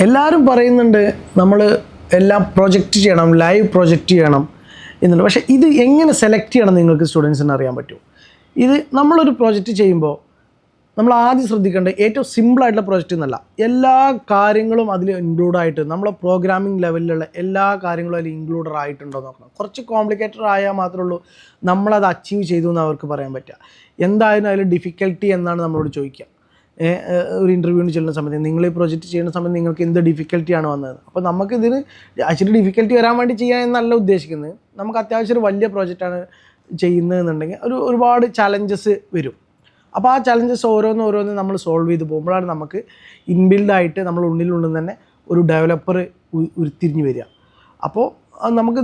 എല്ലാവരും പറയുന്നുണ്ട് നമ്മൾ എല്ലാം പ്രൊജക്റ്റ് ചെയ്യണം, ലൈവ് പ്രൊജക്റ്റ് ചെയ്യണം എന്നുണ്ട്. പക്ഷേ ഇത് എങ്ങനെ സെലക്ട് ചെയ്യണം നിങ്ങൾക്ക് സ്റ്റുഡൻസിന് അറിയാൻ പറ്റുമോ? ഇത് നമ്മളൊരു പ്രോജക്റ്റ് ചെയ്യുമ്പോൾ നമ്മൾ ആദ്യം ശ്രദ്ധിക്കേണ്ടത് ഏറ്റവും സിമ്പിളായിട്ടുള്ള പ്രോജക്റ്റ് എന്നല്ല, എല്ലാ കാര്യങ്ങളും അതിൽ ഇൻക്ലൂഡായിട്ട് നമ്മളെ പ്രോഗ്രാമിംഗ് ലെവലിലുള്ള എല്ലാ കാര്യങ്ങളും അതിൽ ഇൻക്ലൂഡഡ് ആയിട്ടുണ്ടോ നോക്കണം. കുറച്ച് കോംപ്ലിക്കേറ്റഡ് ആയാൽ മാത്രമേ ഉള്ളൂ നമ്മളത് അച്ചീവ് ചെയ്തു എന്ന് അവർക്ക് പറയാൻ പറ്റുക. എന്തായാലും അതിൽ ഡിഫിക്കൽട്ടി എന്നാണ് നമ്മളോട് ചോദിക്കുക. ഒരു ഇൻ്റർവ്യൂവിന് ചെല്ലുന്ന സമയത്ത് നിങ്ങൾ ഈ പ്രൊജക്റ്റ് ചെയ്യുന്ന സമയത്ത് നിങ്ങൾക്ക് എന്ത് ഡിഫിക്കൽട്ടിയാണ് വന്നത്. അപ്പോൾ നമുക്കിതിന് ആക്ച്വലി ഡിഫിക്കൽട്ടി വരാൻ വേണ്ടി ചെയ്യാൻ എന്നല്ല ഉദ്ദേശിക്കുന്നത്. നമുക്ക് അത്യാവശ്യം ഒരു വലിയ പ്രോജക്റ്റാണ് ചെയ്യുന്നതെന്നുണ്ടെങ്കിൽ ഒരുപാട് ചലഞ്ചസ് വരും. അപ്പോൾ ആ ചലഞ്ചസ് ഓരോന്ന് നമ്മൾ സോൾവ് ചെയ്ത് പോകുമ്പോഴാണ് നമുക്ക് ഇൻബിൽഡായിട്ട് നമ്മൾ ഉള്ളിൽ തന്നെ ഒരു ഡെവലപ്പർ ഉരുത്തിരിഞ്ഞ് വരിക. അപ്പോൾ നമുക്ക്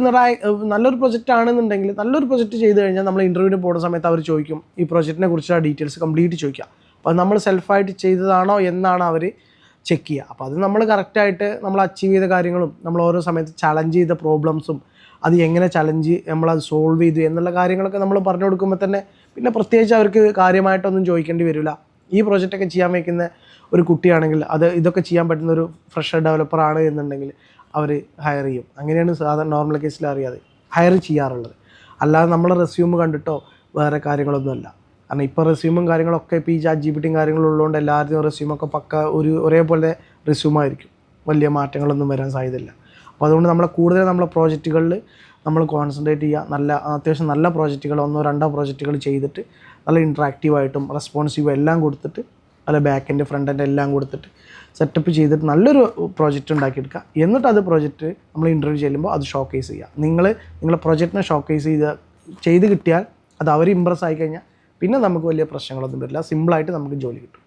നല്ലൊരു പ്രൊജക്റ്റ് ആണെന്നുണ്ടെങ്കിൽ, നല്ലൊരു പ്രൊജക്റ്റ് ചെയ്ത് കഴിഞ്ഞാൽ നമ്മൾ ഇൻ്റർവ്യൂവിന് പോകുന്ന സമയത്ത് അവർ ചോദിക്കും, ഈ പ്രൊജക്റ്റിനെ കുറിച്ചുള്ള ഡീറ്റെയിൽസ് കംപ്ലീറ്റ് ചോദിക്കുക. അപ്പോൾ നമ്മൾ സെൽഫായിട്ട് ചെയ്തതാണോ എന്നാണ് അവർ ചെക്ക് ചെയ്യുക. അപ്പോൾ അത് നമ്മൾ കറക്റ്റായിട്ട് നമ്മൾ അച്ചീവ് ചെയ്ത കാര്യങ്ങളും നമ്മൾ ഓരോ സമയത്ത് ചലഞ്ച് ചെയ്ത പ്രോബ്ലംസും അത് എങ്ങനെ നമ്മളത് സോൾവ് ചെയ്തു എന്നുള്ള കാര്യങ്ങളൊക്കെ നമ്മൾ പറഞ്ഞു കൊടുക്കുമ്പോൾ തന്നെ പിന്നെ പ്രത്യേകിച്ച് അവർക്ക് കാര്യമായിട്ടൊന്നും ചോദിക്കേണ്ടി വരില്ല. ഈ പ്രോജക്റ്റൊക്കെ ചെയ്യാൻ വയ്ക്കുന്ന ഒരു കുട്ടിയാണെങ്കിൽ ഇതൊക്കെ ചെയ്യാൻ പറ്റുന്ന ഒരു ഫ്രഷർ ഡെവലപ്പറാണ് എന്നുണ്ടെങ്കിൽ അവർ ഹയർ ചെയ്യും. അങ്ങനെയാണ് സാധാരണ നോർമൽ കേസിൽ അറിയാതെ ഹയർ ചെയ്യാറുള്ളത്. അല്ലാതെ നമ്മൾ റെസ്യൂം കണ്ടിട്ടോ വേറെ കാര്യങ്ങളൊന്നുമല്ല. കാരണം ഇപ്പോൾ റെസ്യൂമും കാര്യങ്ങളൊക്കെ ഇപ്പോൾ ഈ ChatGPTയും കാര്യങ്ങളും ഉള്ളതുകൊണ്ട് എല്ലാവരുടെയും റെസ്യൂമൊക്കെ ഒരേപോലെ റെസ്യൂമായിരിക്കും, വലിയ മാറ്റങ്ങളൊന്നും വരാൻ സാധ്യതയില്ല. അപ്പോൾ അതുകൊണ്ട് നമ്മളെ പ്രോജക്റ്റുകളിൽ നമ്മൾ കോൺസെൻട്രേറ്റ് ചെയ്യുക. അത്യാവശ്യം നല്ല പ്രോജക്റ്റുകൾ 1-2 പ്രോജക്റ്റുകൾ ചെയ്തിട്ട് നല്ല ഇൻട്രാക്റ്റീവായിട്ടും റെസ്പോൺസീവ് എല്ലാം കൊടുത്തിട്ട്, നല്ല ബാക്ക് എൻഡ് ഫ്രണ്ട് എൻഡ് എല്ലാം കൊടുത്തിട്ട് സെറ്റപ്പ് ചെയ്തിട്ട് നല്ലൊരു പ്രോജക്റ്റ് ഉണ്ടാക്കിയെടുക്കുക. എന്നിട്ട് അത് പ്രോജക്റ്റ് നമ്മൾ ഇൻ്റർവ്യൂ ചെല്ലുമ്പോൾ അത് ഷോക്കേസ് ചെയ്യുക. നിങ്ങളെ പ്രോജക്റ്റിനെ ഷോക്കേസ് ചെയ്ത് കിട്ടിയാൽ അത് അവർ ഇമ്പ്രസ് ആയി കഴിഞ്ഞാൽ പിന്നെ നമുക്ക് വലിയ പ്രശ്നങ്ങളൊന്നും വരില്ല. സിമ്പിളായിട്ട് നമുക്ക് ജോലി കിട്ടും.